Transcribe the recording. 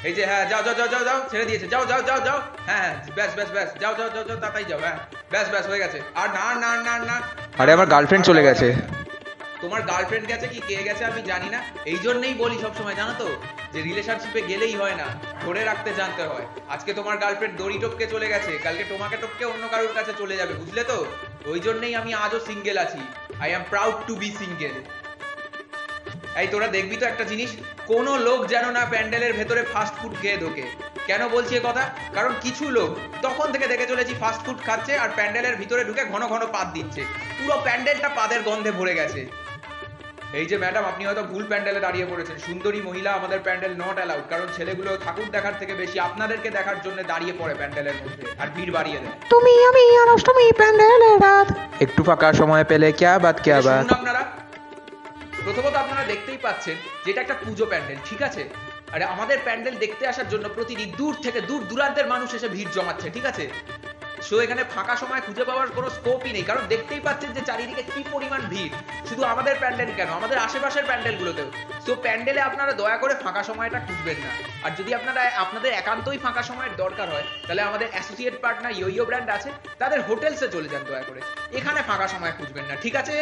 এই যে হ্যাঁ, যাও যাও যাও যাও যাও, ছেড়ে দিয়েছে, যাও যাও যাও যাও। হ্যাঁ হ্যাঁ, ব্যাস ব্যাস ব্যাস, যাও যাও যাও যাও, তাড়াতাড়ি যাও। হ্যাঁ ব্যাস ব্যাস, হয়ে গেছে। আর না না না না না আরে না আমার না, গার্লফ্রেন্ড আর চলে যাওয়া গেছে। যাবে না। তোমার গার্লফ্রেন্ড গেছে কি কে গেছে আমি জানি না। এই জন্যই বলি সবসময়, জানো তো, যে রিলেশনশিপে গেলেই হয় না, ধরে রাখতে জানতে হয়। আজকে তোমার গার্লফ্রেন্ড দড়ি টপকে চলে গেছে, কালকে তোমাকে টপকে অন্য কারোর কাছে চলে যাবে, বুঝলে তো? ওই জন্যই আমি আজও সিঙ্গেল আছি। I am proud to be single. এই তোরা দেখবি তো একটা জিনিস, কোনো লোক যেন না প্যান্ডেলের ভেতরে ফাস্ট ফুড খেয়ে ঢোকে। কেন বলছি এ কথা? কারণ কিছু লোক তখন থেকে দেখে চলেছি ফাস্ট ফুড খাচ্ছে আর প্যান্ডেলের ভিতরে ঢুকে ঘন ঘন পাত দিচ্ছে। পুরো প্যান্ডেলটা পাদের গন্ধে ভরে গেছে। এই যে ম্যাডাম, আপনি হয়তো ভুল প্যান্ডেলে দাঁড়িয়ে পড়েছেন। সুন্দরী মহিলা আমাদের প্যান্ডেল নট অ্যালাউড, কারণ ছেলেগুলো ঠাকুর দেখার থেকে বেশি আপনাদেরকে দেখার জন্য দাঁড়িয়ে পড়ে প্যান্ডেলের মধ্যে আর ভিড় বাড়িয়ে দেয়। তুমি আমি আর অষ্টমী প্যান্ডেলের রাত, একটু ফাঁকা সময় পেলে ক্যা বাত ক্যা এই যে বাত। শুনুন আপনারা, প্রথমত আপনারা দেখতেই পাচ্ছেন যে এটা একটা পুজো প্যান্ডেল, ঠিক আছে? আরে আমাদের প্যান্ডেল দেখতে আসার জন্য প্রতিদিন দূর থেকে দূর দূরান্তের মানুষ এসে ভিড় জমাচ্ছে, ঠিক আছে? সো এখানে ফাঁকা সময় খুঁজে পাওয়ার কোনো স্কোপই নেই, কারণ দেখতেই পাচ্ছেন যে চারিদিকে কি পরিমাণ ভিড়। শুধু আমাদের প্যান্ডেল কেন, আমাদের আশেপাশের প্যান্ডেলগুলোতেও। সো প্যান্ডেলে আপনারা দয়া করে ফাঁকা সময়টা খুঁজবেন না। আর যদি আপনাদের একান্তই ফাঁকা সময়ের দরকার হয়, তাহলে আমাদের অ্যাসোসিয়েট পার্টনার ইয়ো ব্র্যান্ড আছে, তাদের হোটেলসে চলে যান দয়া করে। এখানে ফাঁকা সময় খুঁজবেন না, ঠিক আছে?